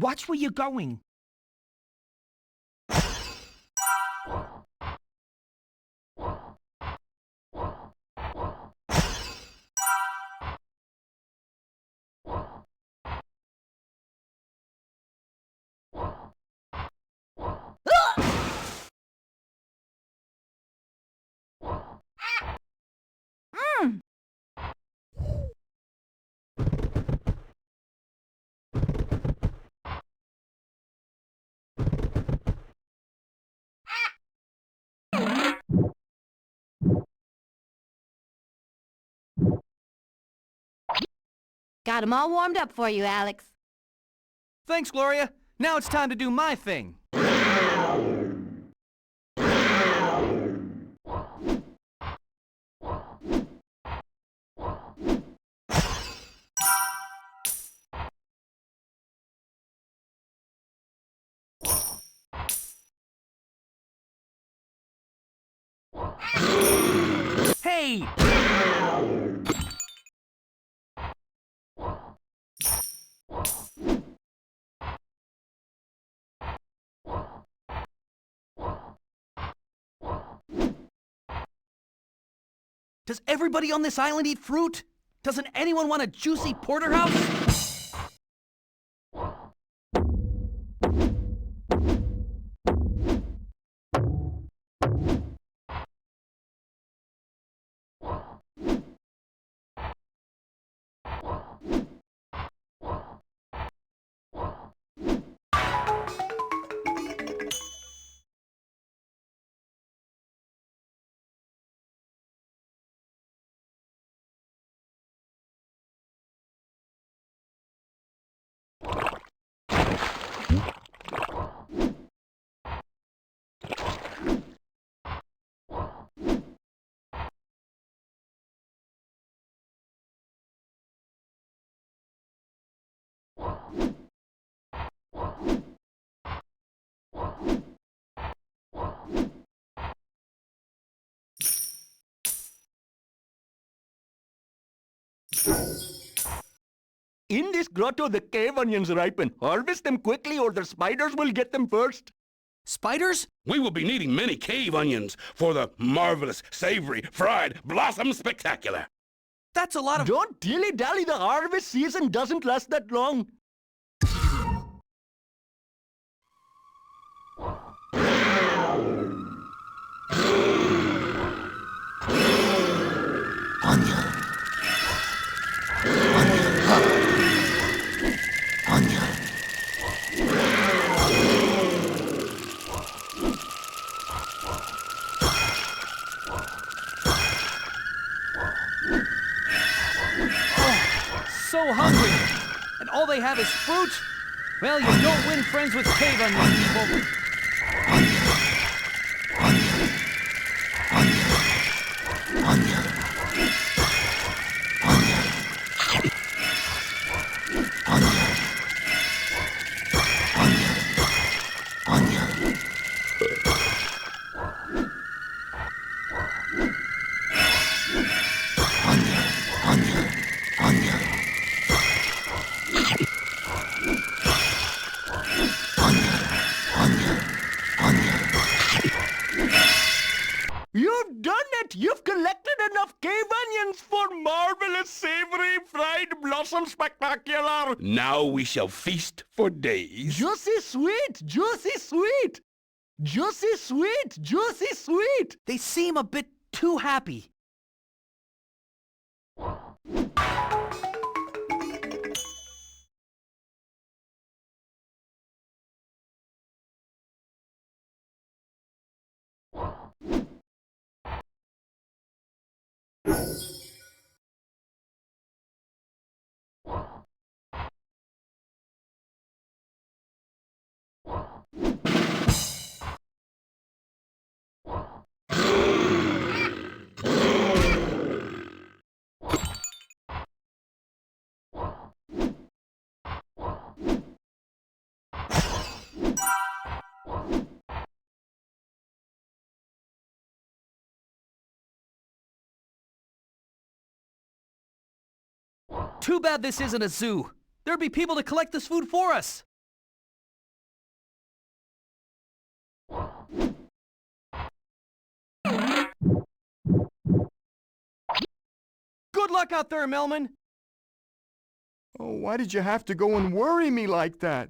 Watch where you're going. Got 'em all warmed up for you, Alex. Thanks, Gloria. Now it's time to do my thing. Hey! Does everybody on this island eat fruit? Doesn't anyone want a juicy porterhouse? In this grotto, the cave onions ripen. Harvest them quickly or the spiders will get them first. Spiders? We will be needing many cave onions for the marvelous, savory, fried blossom spectacular. That's a lot of... Don't dilly-dally, the harvest season doesn't last that long. So hungry, and all they have is fruit? Well, you don't win friends with cave onion people. You've done it! You've collected enough cave onions for marvelous, savory, fried blossom spectacular! Now we shall feast for days. Juicy sweet! Juicy sweet! Juicy sweet! Juicy sweet! They seem a bit too happy. Too bad this isn't a zoo. There'd be people to collect this food for us. Good luck out there, Melman. Oh, why did you have to go and worry me like that?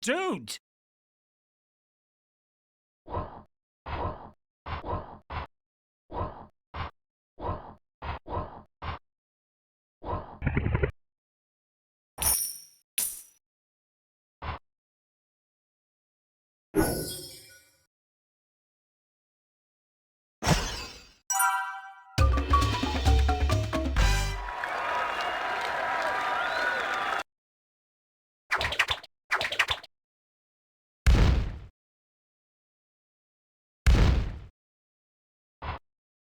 Dude!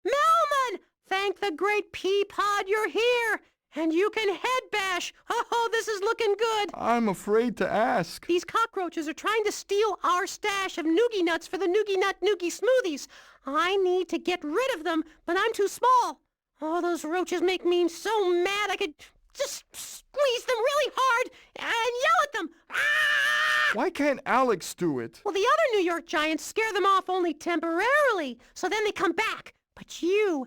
Melman! Thank the great pea pod you're here! And you can head bash! Oh, this is looking good! I'm afraid to ask. These cockroaches are trying to steal our stash of noogie nuts for the noogie nut noogie smoothies. I need to get rid of them, but I'm too small. Oh, those roaches make me so mad I could just squeeze them really hard and yell at them. Ah! Why can't Alex do it? Well, the other New York Giants scare them off only temporarily, so then they come back. But you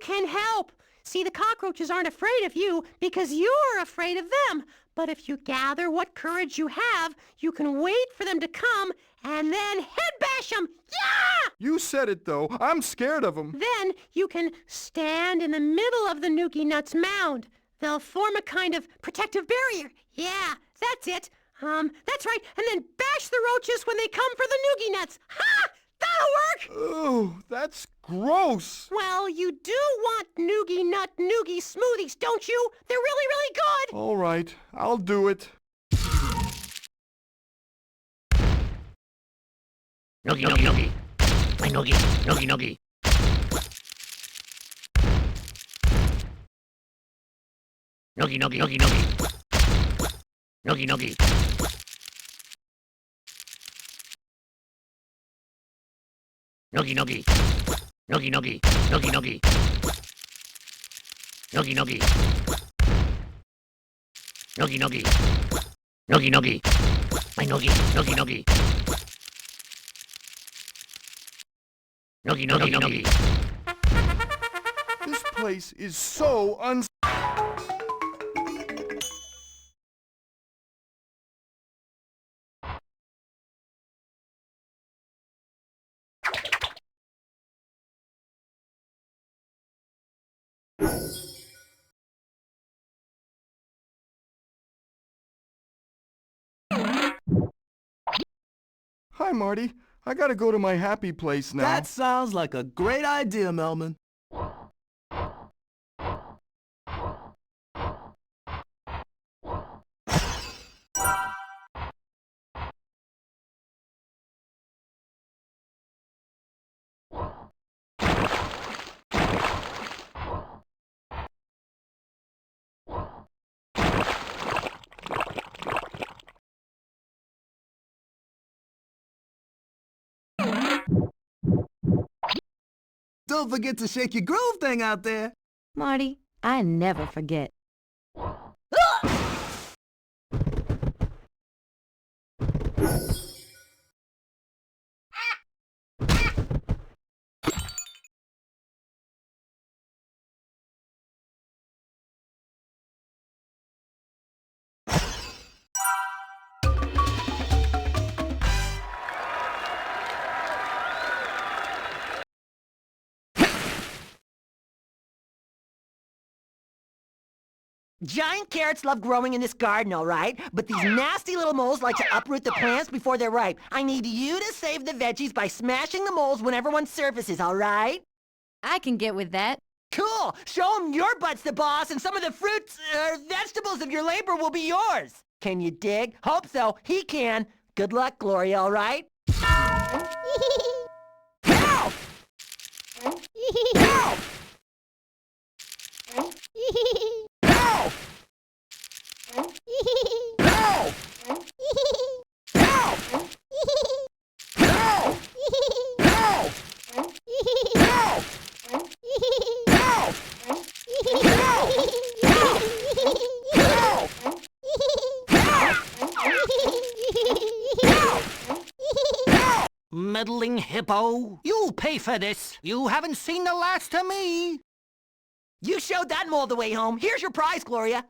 can help. See, the cockroaches aren't afraid of you because you're afraid of them. But if you gather what courage you have, you can wait for them to come and then head bash them. Yeah! You said it, though. I'm scared of them. Then you can stand in the middle of the noogie nuts mound. They'll form a kind of protective barrier. Yeah, that's it. That's right. And then bash the roaches when they come for the noogie nuts. Ha! That'll work! Oh, that's gross. Well, you do want noogie nut noogie smoothies, don't you? They're really, really good! All right, I'll do it. Noogie, noogie, noogie. My noogie, noogie, noogie. Noogie, noogie, noogie, noogie. Noogie, noogie. Noogie, noogie. Noogie, noogie. Noogie, noogie. Noogie, noogie. Noogie, noogie. Noogie, noogie. My noogie, noogie, noogie. Noogie, noogie, noogie. This place is so Hi, Marty. I gotta go to my happy place now. That sounds like a great idea, Melman. Don't forget to shake your groove thing out there. Marty, I never forget. Giant carrots love growing in this garden, all right? But these nasty little moles like to uproot the plants before they're ripe. I need you to save the veggies by smashing the moles whenever one surfaces, all right? I can get with that. Cool! Show them your butt's the boss, and some of the fruits, vegetables of your labor will be yours. Can you dig? Hope so. He can. Good luck, Gloria, all right? Help! Help! Help! Help! Help! Help! Help! Help! Meddling hippo. You'll pay for this. You haven't seen the last of me. You showed that mole the way home. Here's your prize, Gloria.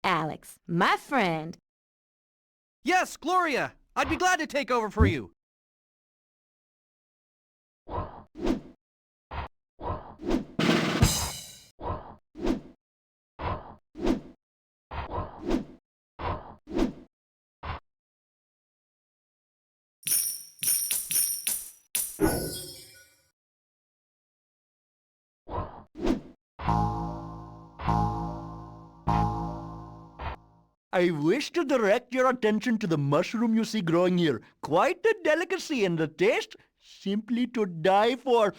Alex, my friend. Yes, Gloria! I'd be glad to take over for you. I wish to direct your attention to the mushroom you see growing here. Quite a delicacy, and the taste simply to die for.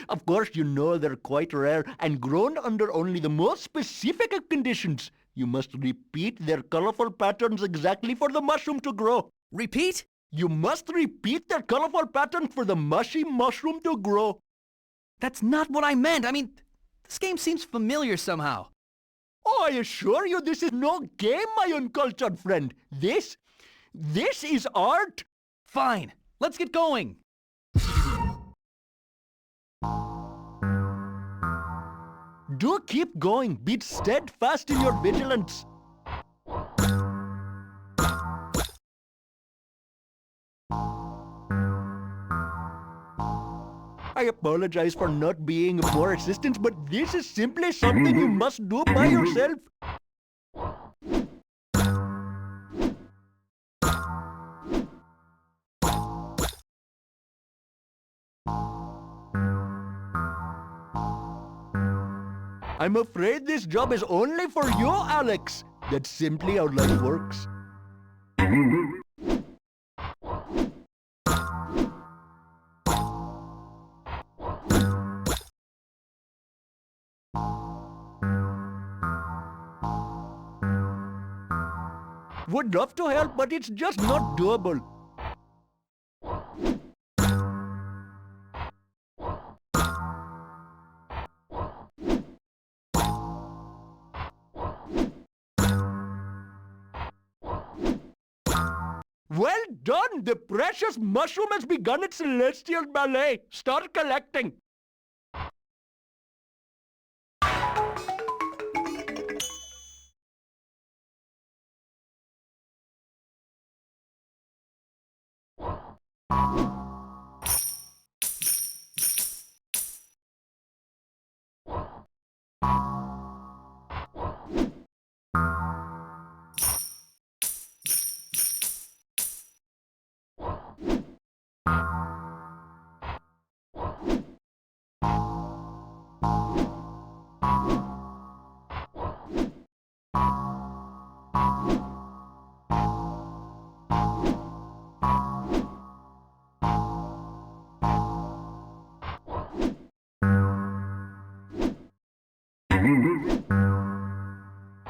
Of course, you know they're quite rare and grown under only the most specific of conditions. You must repeat their colorful patterns exactly for the mushroom to grow. Repeat? You must repeat their colorful patterns for the mushy mushroom to grow. That's not what I meant. I mean, this game seems familiar somehow. Oh, I assure you this is no game, my uncultured friend. This is art. Fine, let's get going. Do keep going. Be steadfast in your vigilance. I apologize for not being of more assistance, but this is simply something you must do by yourself. I'm afraid this job is only for you, Alex. That's simply how life works. Would love to help, but it's just not doable. Well done! The precious mushroom has begun its celestial ballet. Start collecting.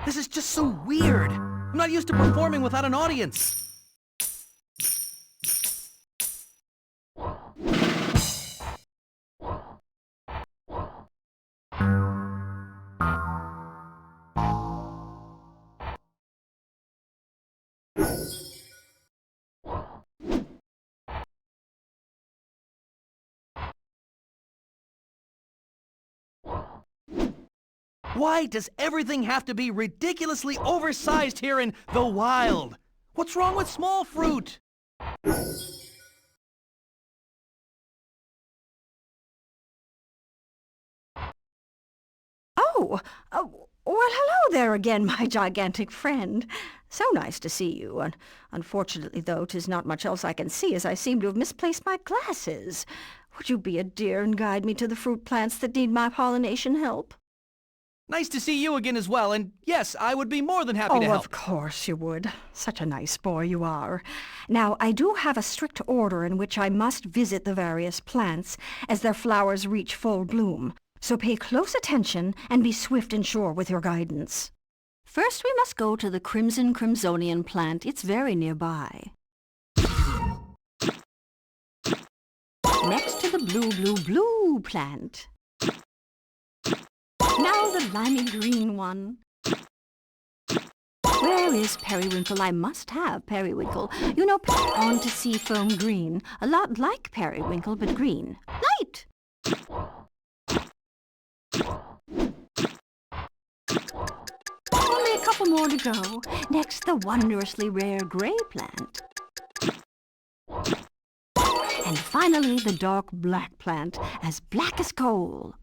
This is just so weird. I'm not used to performing without an audience. Why does everything have to be ridiculously oversized here in the wild? What's wrong with small fruit? Oh, well, hello there again, my gigantic friend. So nice to see you. Unfortunately, though, 'tis not much else I can see, as I seem to have misplaced my glasses. Would you be a dear and guide me to the fruit plants that need my pollination help? Nice to see you again as well, and yes, I would be more than happy to Oh, help. of course you would. Such a nice boy you are. Now, I do have a strict order in which I must visit the various plants as their flowers reach full bloom. So pay close attention and be swift and sure with your guidance. First, we must go to the Crimson Crimsonian plant. It's very nearby. Next to the Blue plant. Now the limey green one. Where is Periwinkle? I must have Periwinkle. You know, on to Seafoam green. A lot like Periwinkle, but green. Light! Only a couple more to go. Next, the wondrously rare gray plant. And finally, the dark black plant, as black as coal.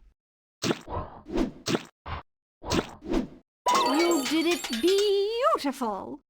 You did it beautiful.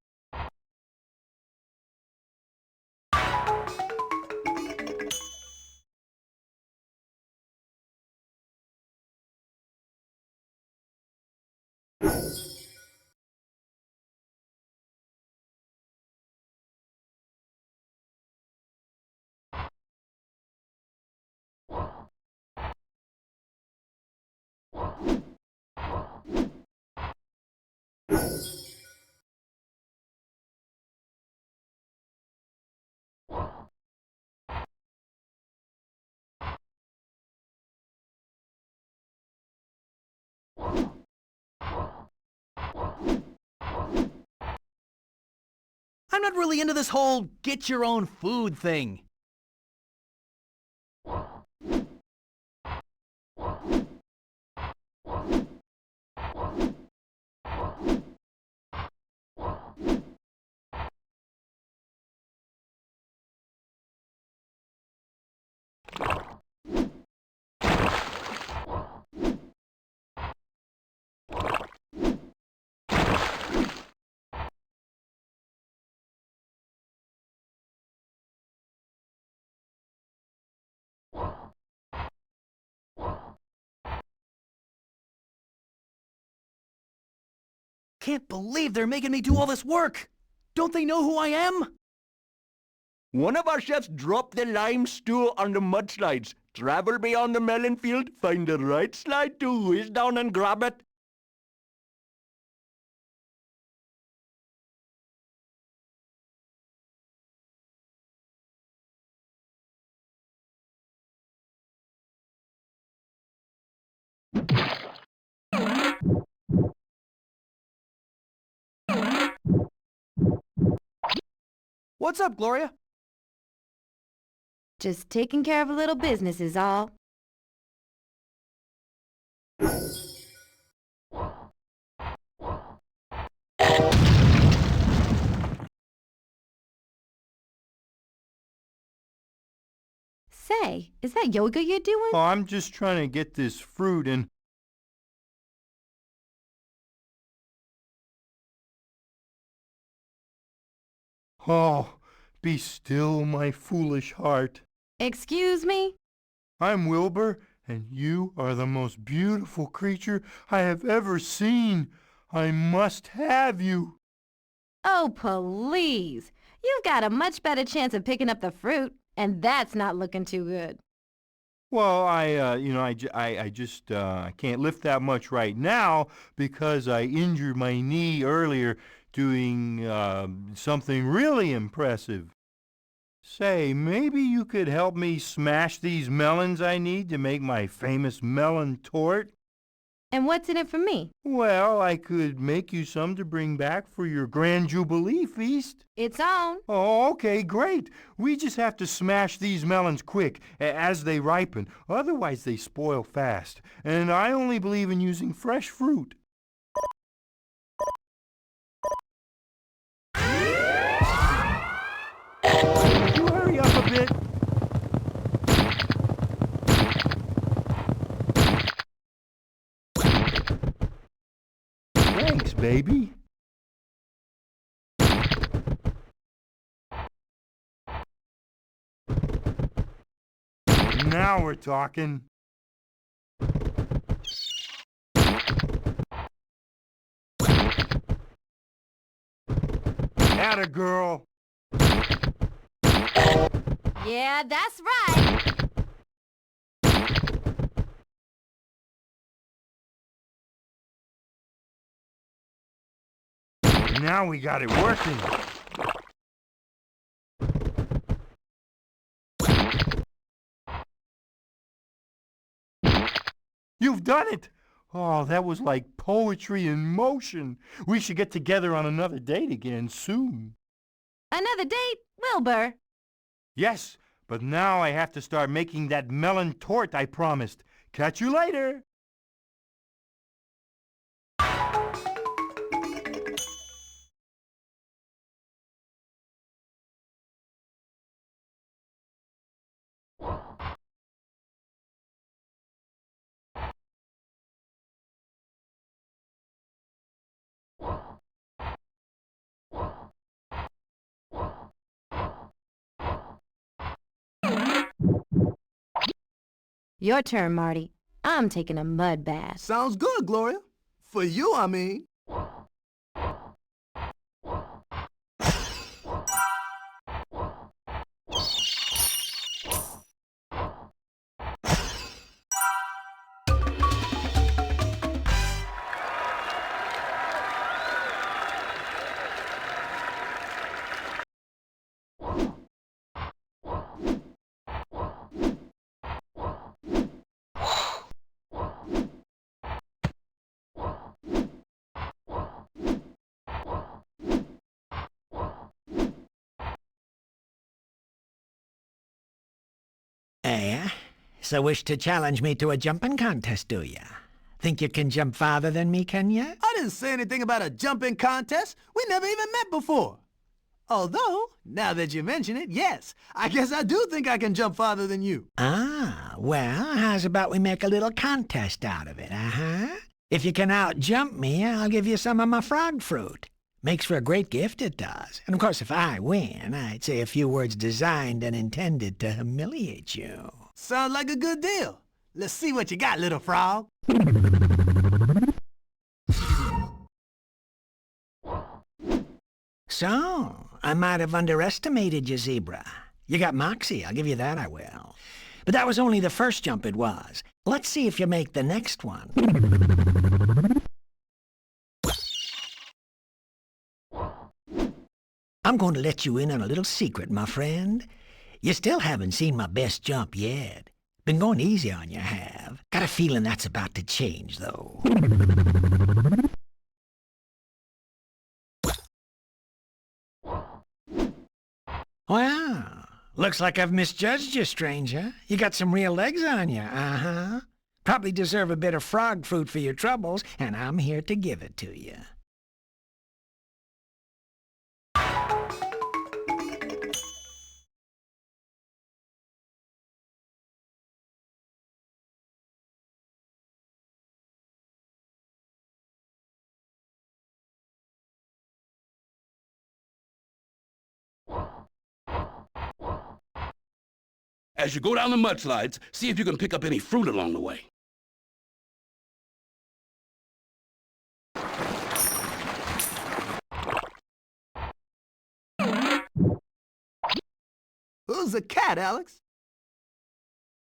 I'm not really into this whole get your own food thing. Can't believe they're making me do all this work. Don't they know who I am? One of our chefs dropped the lime stew on the mudslides. Travel beyond the melon field, find the right slide to whiz down and grab it. What's up, Gloria? Just taking care of a little business is all. Say, is that yoga you're doing? Oh, I'm just trying to get this fruit and... Oh, be still, my foolish heart. Excuse me? I'm Wilbur, and you are the most beautiful creature I have ever seen. I must have you. Oh, please. You've got a much better chance of picking up the fruit, and that's not looking too good. Well, I can't lift that much right now because I injured my knee earlier doing something really impressive. Say, maybe you could help me smash these melons I need to make my famous melon tort? And what's in it for me? Well, I could make you some to bring back for your Grand Jubilee feast. It's on. Oh, okay, great. We just have to smash these melons quick as they ripen. Otherwise, they spoil fast. And I only believe in using fresh fruit. Could you hurry up a bit? Thanks, baby. Now we're talking. Atta girl. Yeah, that's right. Now we got it working. You've done it! Oh, that was like poetry in motion. We should get together on another date again soon. Another date, Wilbur. Yes, but now I have to start making that melon tort I promised. Catch you later! Your turn, Marty. I'm taking a mud bath. Sounds good, Gloria. For you, I mean. So wish to challenge me to a jumping contest, do ya? Think you can jump farther than me, can ya? I didn't say anything about a jumping contest. We never even met before. Although, now that you mention it, yes, I guess I do think I can jump farther than you. Ah, well, how's about we make a little contest out of it, uh-huh? If you can out-jump me, I'll give you some of my frog fruit. Makes for a great gift, it does. And of course, if I win, I'd say a few words designed and intended to humiliate you. Sounds like a good deal. Let's see what you got, little frog. So, I might have underestimated you, Zebra. You got moxie, I'll give you that, I will. But that was only the first jump it was. Let's see if you make the next one. I'm going to let you in on a little secret, my friend. You still haven't seen my best jump yet. Been going easy on you, have. Got a feeling that's about to change, though. Well, looks like I've misjudged you, stranger. You got some real legs on you, uh-huh. Probably deserve a bit of frog fruit for your troubles, and I'm here to give it to you. As you go down the mudslides, see if you can pick up any fruit along the way. Who's the cat, Alex?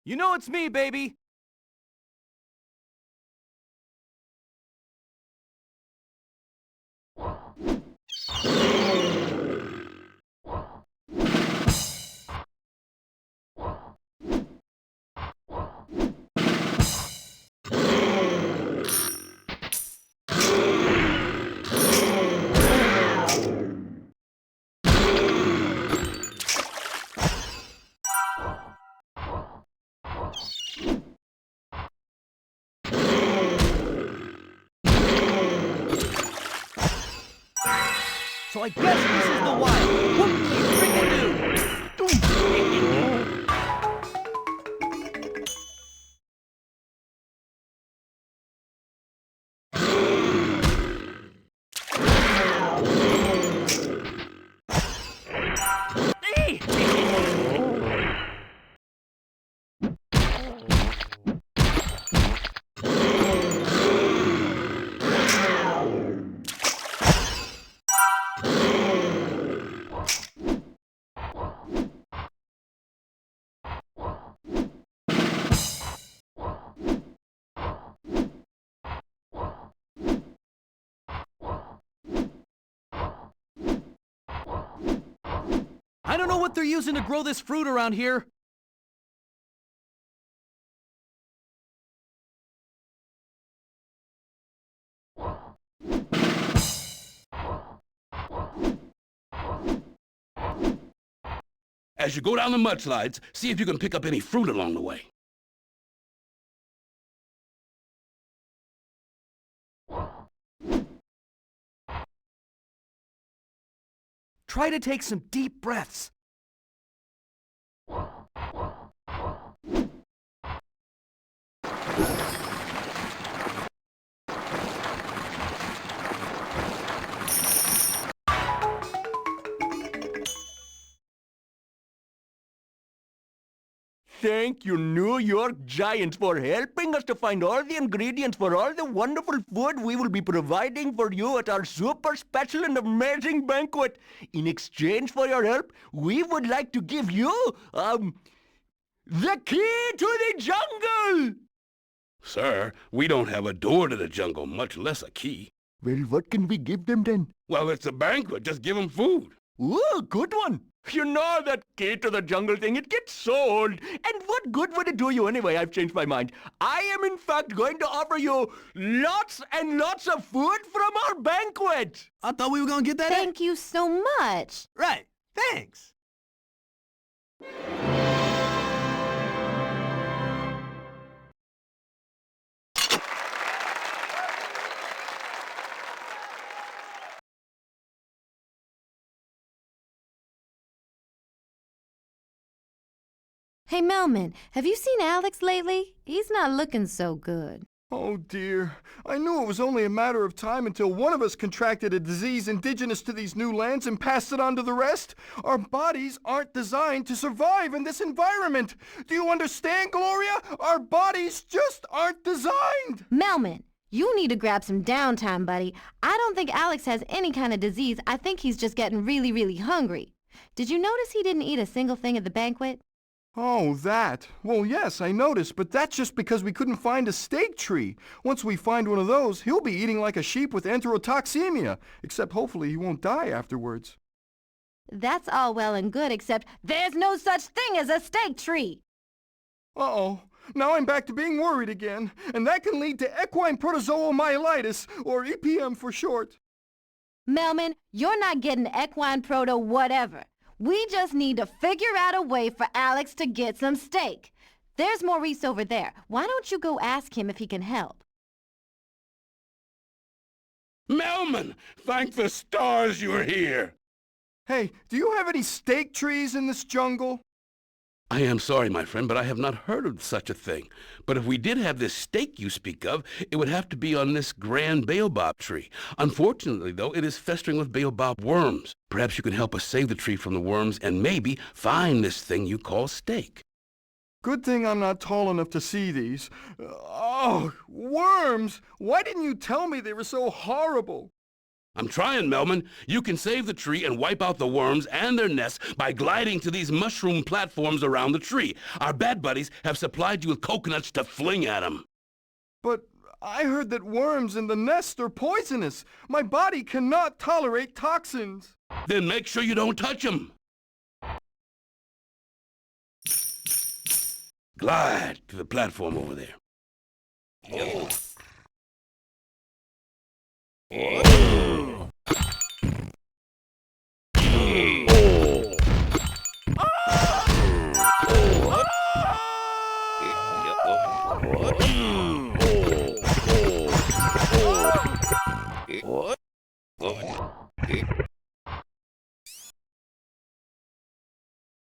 You know it's me, baby. So I guess this is the wild. Whoop-de-freaking-do. I don't know what they're using to grow this fruit around here. As you go down the mudslides, see if you can pick up any fruit along the way. Try to take some deep breaths. Thank you, New York Giants, for helping us to find all the ingredients for all the wonderful food we will be providing for you at our super special and amazing banquet. In exchange for your help, we would like to give you, the key to the jungle! Sir, we don't have a door to the jungle, much less a key. Well, what can we give them then? Well, it's a banquet. Just give them food. Ooh, good one. You know that key to the jungle thing, it gets so old. And what good would it do you anyway? I've changed my mind. I am in fact going to offer you lots and lots of food from our banquet. I thought we were gonna get that. Thank you so much. Right. Thanks. Hey, Melman, have you seen Alex lately? He's not looking so good. Oh dear, I knew it was only a matter of time until one of us contracted a disease indigenous to these new lands and passed it on to the rest. Our bodies aren't designed to survive in this environment. Do you understand, Gloria? Our bodies just aren't designed. Melman, you need to grab some downtime, buddy. I don't think Alex has any kind of disease. I think he's just getting really, really hungry. Did you notice he didn't eat a single thing at the banquet? Oh, that. Well, yes, I noticed, but that's just because we couldn't find a steak tree. Once we find one of those, he'll be eating like a sheep with enterotoxemia, except hopefully he won't die afterwards. That's all well and good, except there's no such thing as a steak tree. Uh-oh. Now I'm back to being worried again, and that can lead to equine protozoal myelitis, or EPM for short. Melman, you're not getting equine proto whatever. We just need to figure out a way for Alex to get some steak. There's Maurice over there. Why don't you go ask him if he can help? Melman, thank the stars you're here. Hey, do you have any steak trees in this jungle? I am sorry, my friend, but I have not heard of such a thing. But if we did have this steak you speak of, it would have to be on this grand baobab tree. Unfortunately, though, it is festering with baobab worms. Perhaps you can help us save the tree from the worms and maybe find this thing you call steak. Good thing I'm not tall enough to see these. Oh, worms! Why didn't you tell me they were so horrible? I'm trying, Melman. You can save the tree and wipe out the worms and their nests by gliding to these mushroom platforms around the tree. Our bad buddies have supplied you with coconuts to fling at them. But I heard that worms in the nest are poisonous. My body cannot tolerate toxins. Then make sure you don't touch them. Glide to the platform over there.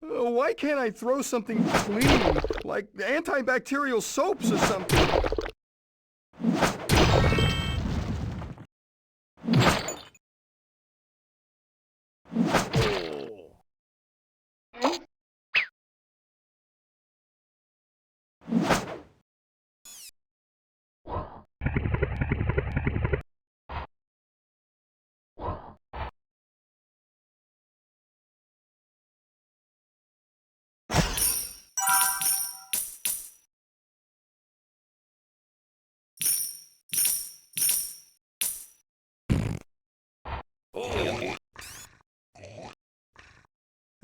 Why can't I throw something clean, like antibacterial soaps or something?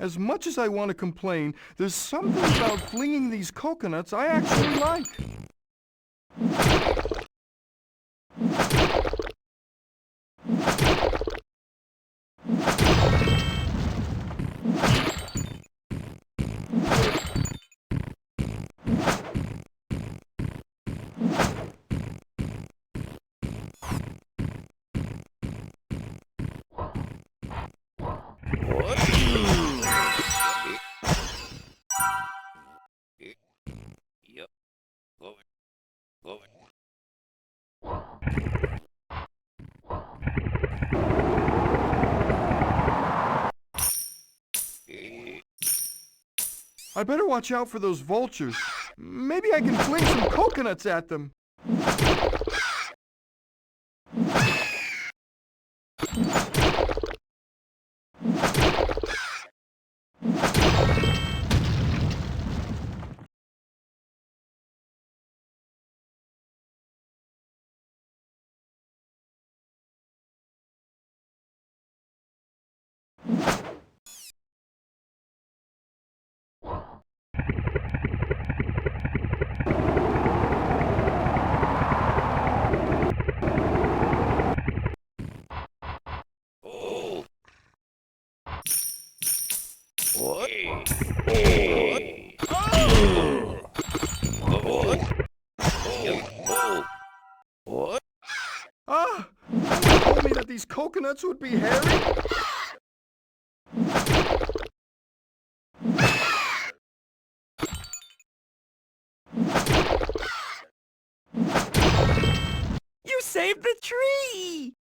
As much as I want to complain, there's something about flinging these coconuts I actually like. I better watch out for those vultures. Maybe I can fling some coconuts at them. Ah! Someone told me that these coconuts would be hairy. You saved the tree!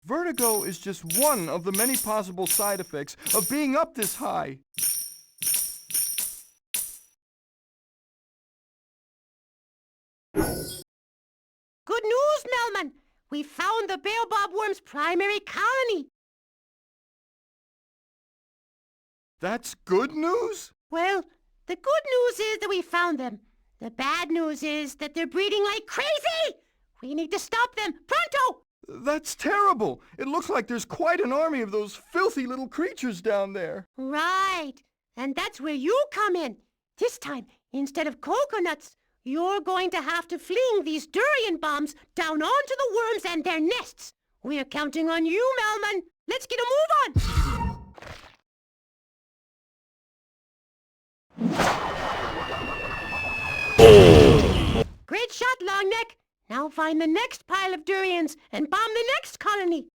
Vertigo is just one of the many possible side effects of being up this high. Good news, Melman! We found the baobab worm's primary colony. That's good news? Well, the good news is that we found them. The bad news is that they're breeding like crazy! We need to stop them, pronto! That's terrible. It looks like there's quite an army of those filthy little creatures down there. Right. And that's where you come in. This time, instead of coconuts, you're going to have to fling these durian bombs down onto the worms and their nests. We're counting on you, Melman. Let's get a move on. Great shot, Longneck. Now find the next pile of durians and bomb the next colony.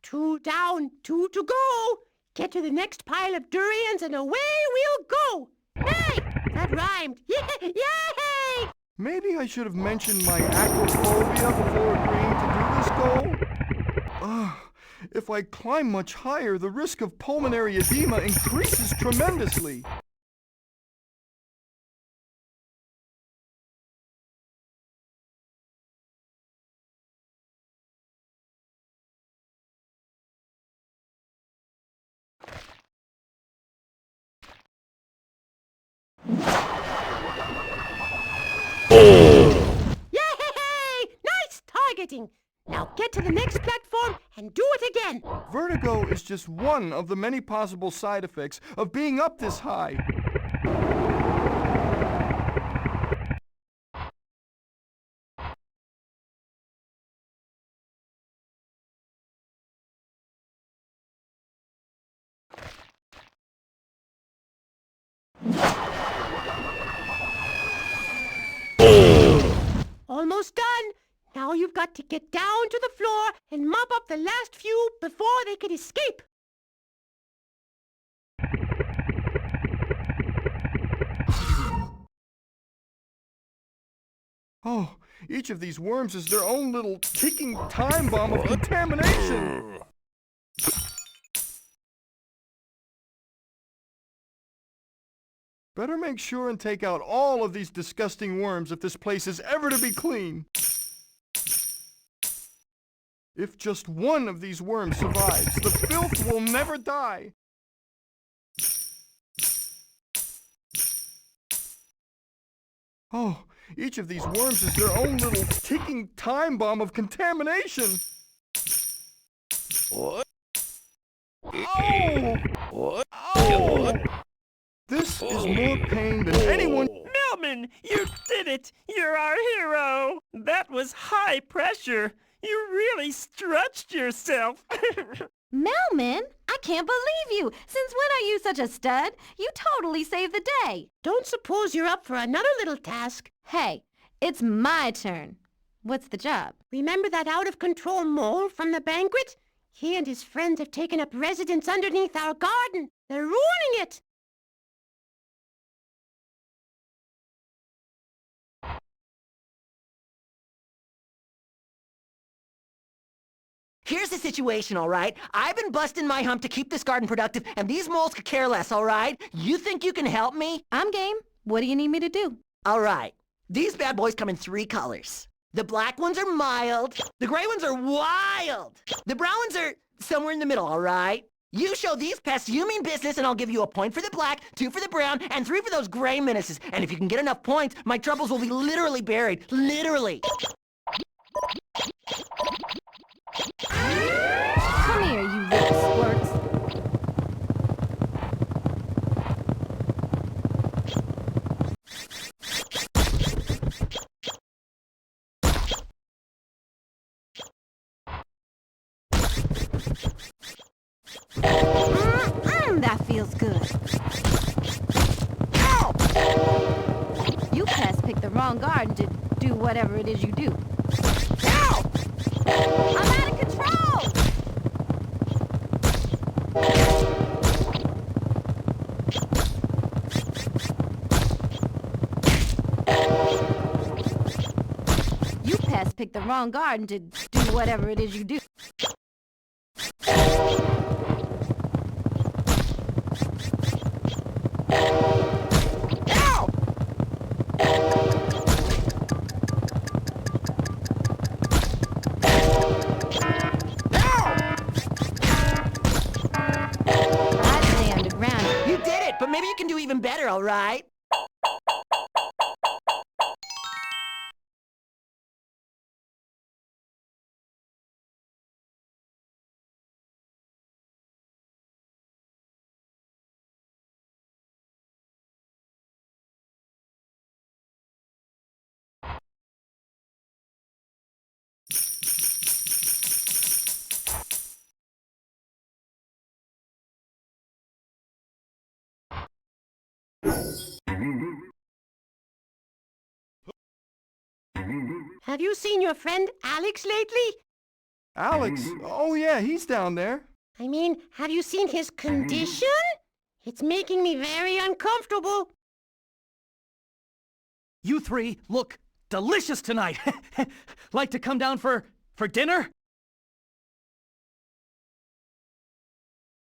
Two down, two to go. Get to the next pile of durians and away we'll go. Hey, that rhymed. Yay! Maybe I should have mentioned my acrophobia before agreeing to do this goal. If I climb much higher, the risk of pulmonary edema increases tremendously. Yay! Nice targeting. Now get to the next platform and do it again. Vertigo is just one of the many possible side effects of being up this high. almost done. Now you've got to get down to the floor and mop up the last few before they could escape. Oh, each of these worms is their own little ticking time bomb of contamination. Better make sure and take out all of these disgusting worms if this place is ever to be clean. If just one of these worms survives, the filth will never die. Oh, each of these worms is their own little ticking time bomb of contamination. What? Oh! What? Oh! This is more pain than anyone... Melman, you did it! You're our hero! That was high pressure. You really stretched yourself. Melman, I can't believe you. Since when are you such a stud? You totally saved the day. Don't suppose you're up for another little task? Hey, it's my turn. What's the job? Remember that out-of-control mole from the banquet? He and his friends have taken up residence underneath our garden. They're ruining it. Here's the situation, all right? I've been busting my hump to keep this garden productive, and these moles could care less, all right? You think you can help me? I'm game. What do you need me to do? All right. These bad boys come in 3 colors. The black ones are mild. The gray ones are wild. The brown ones are somewhere in the middle, all right? You show these pests you mean business, and I'll give you a point for the black, 2 for the brown, and 3 for those gray menaces. And if you can get enough points, my troubles will be literally buried. Literally. Come here, you little squirts. That feels good. You pests picked the wrong garden to do whatever it is you do. I'm out of control! You pests picked the wrong garden to do whatever it is you do. But maybe you can do even better, all right? Have you seen your friend Alex lately? Alex? Oh yeah, he's down there. I mean, have you seen his condition? It's making me very uncomfortable. You 3 look delicious tonight. Like to come down for dinner?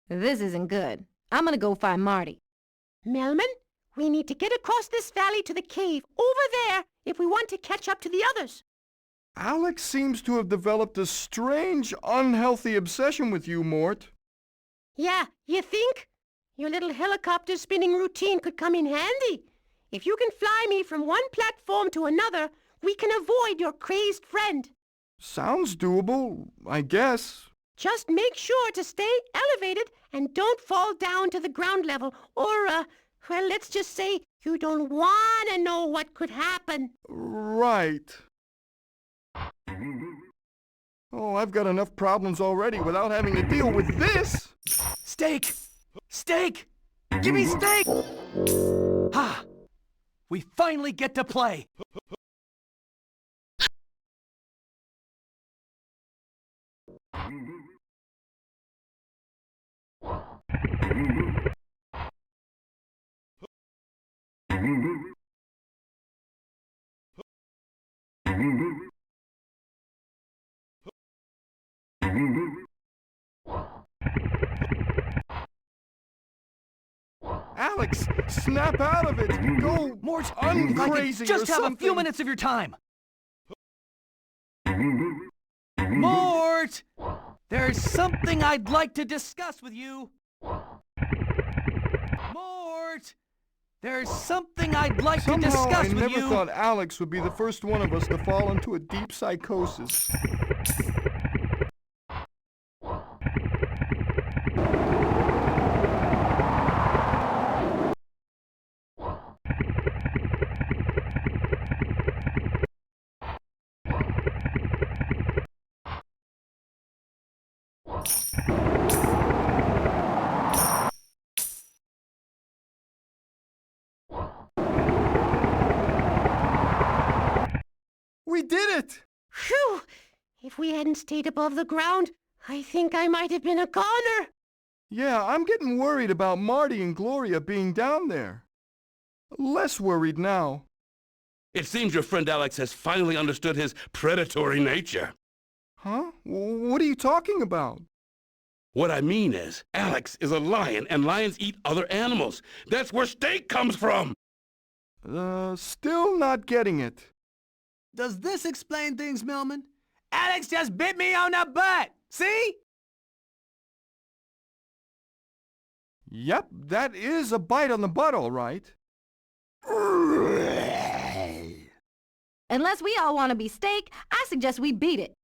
This isn't good. I'm gonna go find Marty. Melman, we need to get across this valley to the cave over there if we want to catch up to the others. Alex seems to have developed a strange, unhealthy obsession with you, Mort. Yeah, you think? Your little helicopter spinning routine could come in handy. If you can fly me from one platform to another, we can avoid your crazed friend. Sounds doable, I guess. Just make sure to stay elevated and don't fall down to the ground level, or, well, let's just say you don't want to know what could happen. Right. Oh, I've got enough problems already without having to deal with this! Steak! Steak! Give me steak! Ha! We finally get to play! Alex, snap out of it! Go Mort, if I uncrazy could just or have something. a few minutes of your time. Mort! There's something I'd like to discuss with you. Mort! There's something I'd like to Somehow discuss I with never you. thought Alex would be the first one of us to fall into a deep psychosis. We did it! Phew! If we hadn't stayed above the ground, I think I might have been a goner. Yeah, I'm getting worried about Marty and Gloria being down there. Less worried now. It seems your friend Alex has finally understood his predatory nature. Huh? What are you talking about? What I mean is, Alex is a lion, and lions eat other animals. That's where steak comes from! Still not getting it. Does this explain things, Millman? Alex just bit me on the butt! See? Yep, that is a bite on the butt, all right. Unless we all want to be steak, I suggest we beat it.